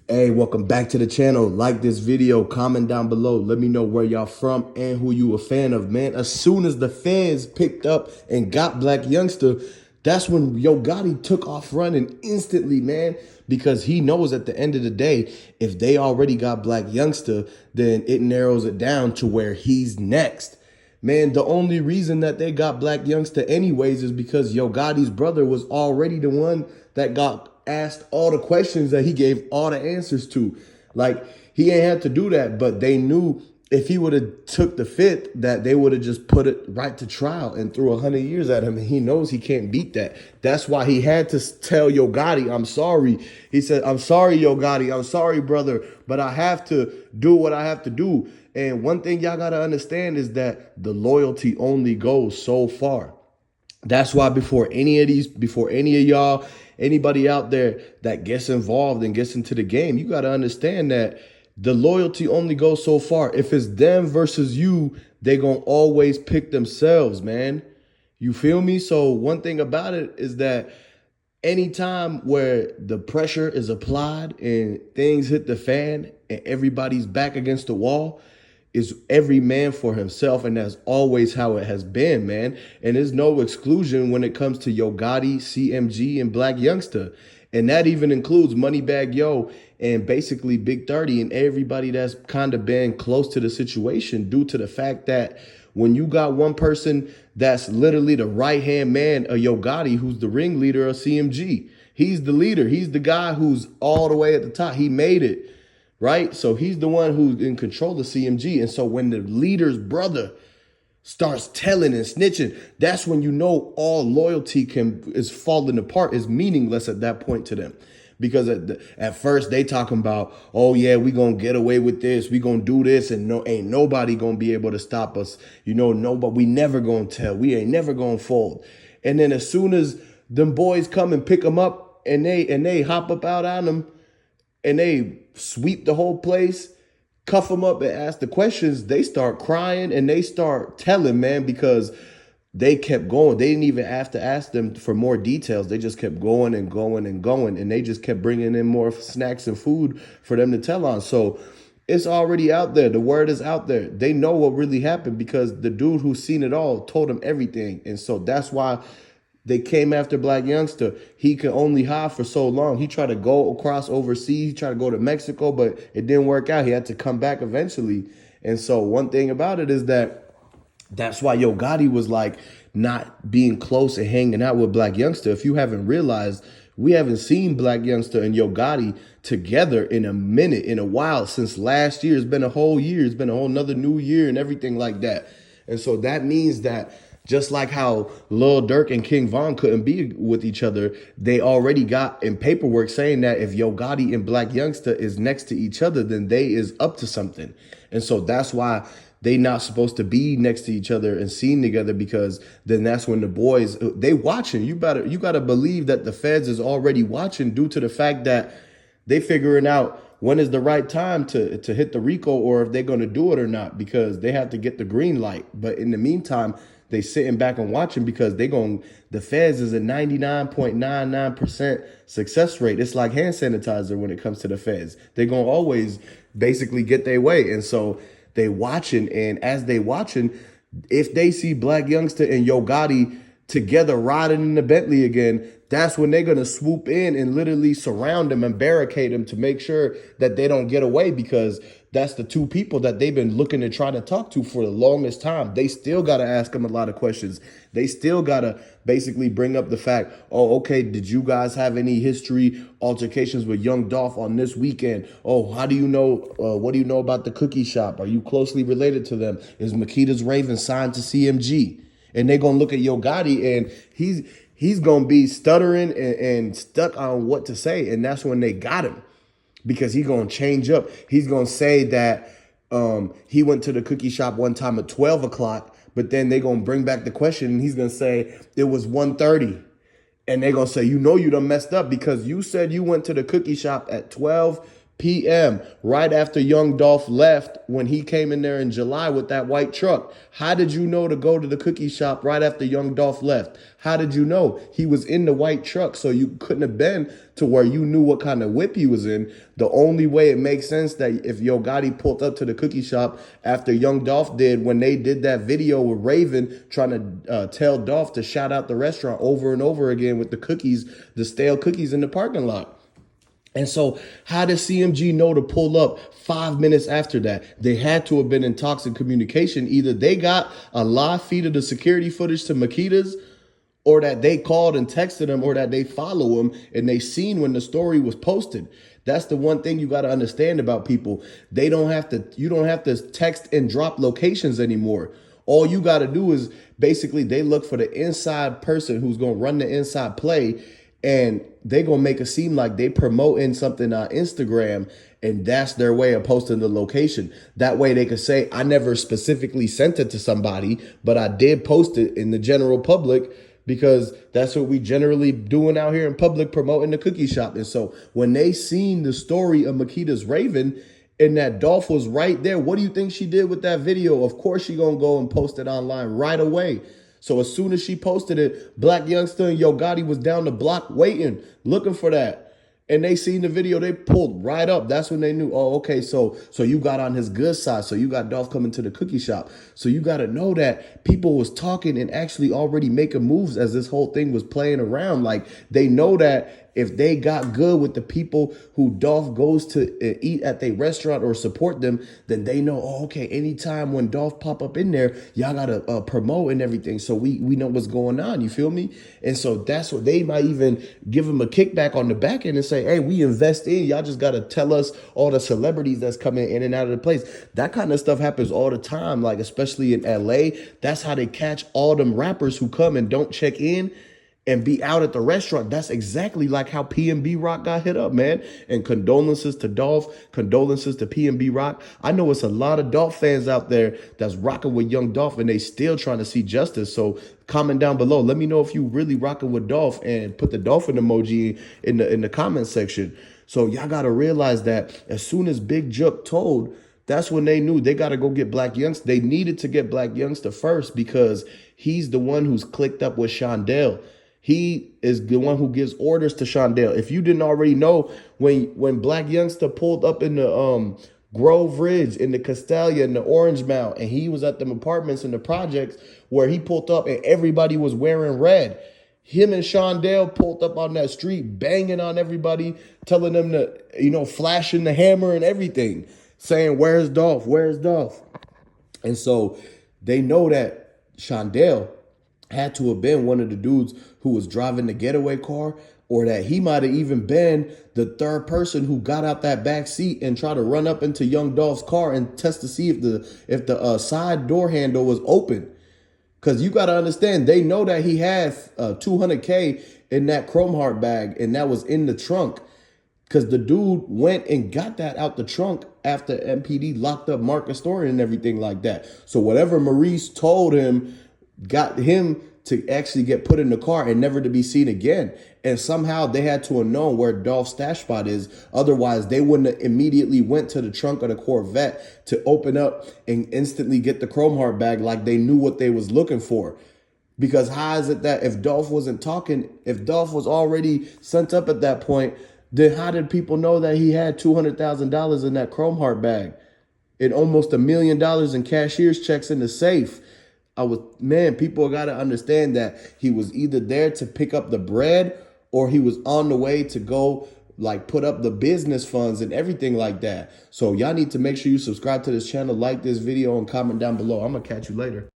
Hey, welcome back to the channel. Like this video, comment down below. Let me know where y'all from and who you a fan of, man. As soon as the fans picked up and got Blac Youngsta, that's when Yo Gotti took off running instantly, man. Because he knows at the end of the day, if they already got Blac Youngsta, then it narrows it down to where he's next. Man, the only reason that they got Blac Youngsta anyways is because Yo Gotti's brother was already the one that got asked all the questions that he gave all the answers to. Like, he ain't had to do that, but they knew if he would have took the fifth, that they would have just put it right to trial and threw 100 years at him. And he knows he can't beat that. That's why he had to tell Yo Gotti, I'm sorry. He said, I'm sorry, Yo Gotti. I'm sorry, brother, but I have to do what I have to do. And one thing y'all got to understand is that the loyalty only goes so far. That's why before any of y'all, anybody out there that gets involved and gets into the game, you got to understand that the loyalty only goes so far. If it's them versus you, they going to always pick themselves, man. You feel me? So one thing about it is that anytime where the pressure is applied and things hit the fan and everybody's back against the wall, is every man for himself, and that's always how it has been, man. And there's no exclusion when it comes to Yo Gotti, CMG, and Blac Youngsta. And that even includes Moneybaggyo and basically Big 30 and everybody that's kind of been close to the situation, due to the fact that when you got one person that's literally the right-hand man of Yo Gotti, who's the ringleader of CMG. He's the leader. He's the guy who's all the way at the top. He made it. Right? So he's the one who's in control of CMG. And so when the leader's brother starts telling and snitching, that's when you know all loyalty is falling apart, is meaningless at that point to them. Because at first they talking about, oh yeah, we gonna get away with this, we gonna do this, and ain't nobody gonna be able to stop us. You know, nobody, we never gonna tell, we ain't never gonna fold. And then as soon as them boys come and pick them up and they hop up out on them, and they sweep the whole place, cuff them up and ask the questions, they start crying and they start telling, man, because they kept going. They didn't even have to ask them for more details. They just kept going and going and going, and they just kept bringing in more snacks and food for them to tell on. So it's already out there. The word is out there. They know what really happened because the dude who's seen it all told them everything. And so that's why they came after Blac Youngsta. He could only hide for so long. He tried to go across overseas. He tried to go to Mexico, but it didn't work out. He had to come back eventually. And so one thing about it is that's why Yo Gotti was like not being close and hanging out with Blac Youngsta. If you haven't realized, we haven't seen Blac Youngsta and Yo Gotti together in a minute, in a while, since last year. It's been a whole year. It's been a whole nother new year and everything like that. And so that means that just like how Lil Durk and King Von couldn't be with each other, they already got in paperwork saying that if Yo Gotti and Blac Youngsta is next to each other, then they is up to something. And so that's why they not supposed to be next to each other and seen together, because then that's when the boys, they watching. You gotta believe that the feds is already watching, due to the fact that they figuring out when is the right time to hit the RICO, or if they're going to do it or not, because they have to get the green light. But in the meantime, they sitting back and watching, because the feds is a 99.99% success rate. It's like hand sanitizer when it comes to the feds. They're going to always basically get their way. And so they watching, and as they watching, if they see Blac Youngsta and Yo Gotti together riding in the Bentley again, that's when they're going to swoop in and literally surround them and barricade them to make sure that they don't get away, because that's the two people that they've been looking to try to talk to for the longest time. They still got to ask them a lot of questions. They still got to basically bring up the fact, oh, okay, did you guys have any history altercations with Young Dolph on this weekend? Oh, how do you know, what do you know about the cookie shop? Are you closely related to them? Is Makeda's Raven signed to CMG? And they're going to look at Yo Gotti, and he's going to be stuttering and stuck on what to say. And that's when they got him, because he's going to change up. He's going to say that he went to the cookie shop one time at 12 o'clock, but then they're going to bring back the question, and he's going to say it was 1:30. And they're going to say, you know, you done messed up, because you said you went to the cookie shop at 12 p.m., right after Young Dolph left when he came in there in July with that white truck. How did you know to go to the cookie shop right after Young Dolph left? How did you know? He was in the white truck, so you couldn't have been to where you knew what kind of whip he was in. The only way it makes sense that if Yo Gotti pulled up to the cookie shop after Young Dolph did when they did that video with Raven trying to tell Dolph to shout out the restaurant over and over again with the cookies, the stale cookies in the parking lot. And so how did CMG know to pull up 5 minutes after that? They had to have been in toxic communication. Either they got a live feed of the security footage to Makeda's, or that they called and texted him, or that they follow him and they seen when the story was posted. That's the one thing you got to understand about people. You don't have to text and drop locations anymore. All you got to do is basically they look for the inside person who's going to run the inside play, and they going to make it seem like they promoting something on Instagram, and that's their way of posting the location. That way they could say, I never specifically sent it to somebody, but I did post it in the general public, because that's what we generally doing out here in public, promoting the cookie shop. And so when they seen the story of Makeda's Raven and that Dolph was right there, what do you think she did with that video? Of course she gonna go and post it online right away. So as soon as she posted it, Blac Youngsta and Yo Gotti was down the block waiting, looking for that. And they seen the video, they pulled right up. That's when they knew, oh, okay, so you got on his good side. So you got Dolph coming to the cookie shop. So you got to know that people was talking and actually already making moves as this whole thing was playing around. Like, they know that if they got good with the people who Dolph goes to eat at their restaurant or support them, then they know, oh, okay, anytime when Dolph pop up in there, y'all got to promote and everything. So we know what's going on. You feel me? And so that's what they might even give him a kickback on the back end and say, hey, we invest in. Y'all just got to tell us all the celebrities that's coming in and out of the place. That kind of stuff happens all the time, like especially in LA. That's how they catch all them rappers who come and don't check in and be out at the restaurant. That's exactly like how PNB Rock got hit up, man. And condolences to Dolph, condolences to PNB Rock. I know it's a lot of Dolph fans out there that's rocking with Young Dolph and they still trying to see justice. So comment down below. Let me know if you really rocking with Dolph, and put the dolphin emoji in the comment section. So y'all got to realize that as soon as Big Juk told, that's when they knew they got to go get Blac Youngsta. They needed to get Blac Youngsta first because he's the one who's clicked up with Shondell. He is the one who gives orders to Shondell. If you didn't already know, when Blac Youngsta pulled up in the Grove Ridge, in the Castalia, in the Orange Mount, and he was at them apartments in the projects where he pulled up and everybody was wearing red. Him and Shondell pulled up on that street, banging on everybody, telling them to, flashing the hammer and everything, saying, where's Dolph? Where's Dolph? And so they know that Shondell had to have been one of the dudes who was driving the getaway car, or that he might have even been the third person who got out that back seat and tried to run up into Young Dolph's car and test to see if the side door handle was open. Because you got to understand, they know that he had $200K in that Chrome Heart bag, and that was in the trunk. Because the dude went and got that out the trunk after MPD locked up Marcus Story and everything like that. So whatever Maurice told him got him to actually get put in the car and never to be seen again. And somehow they had to have known where Dolph's stash spot is. Otherwise, they wouldn't have immediately went to the trunk of the Corvette to open up and instantly get the Chrome Heart bag like they knew what they was looking for. Because how is it that if Dolph wasn't talking, if Dolph was already sent up at that point, then how did people know that he had $200,000 in that Chrome Heart bag and almost $1 million in cashier's checks in the safe? People got to understand that he was either there to pick up the bread, or he was on the way to go like put up the business funds and everything like that. So y'all need to make sure you subscribe to this channel, like this video, and comment down below. I'm going to catch you later.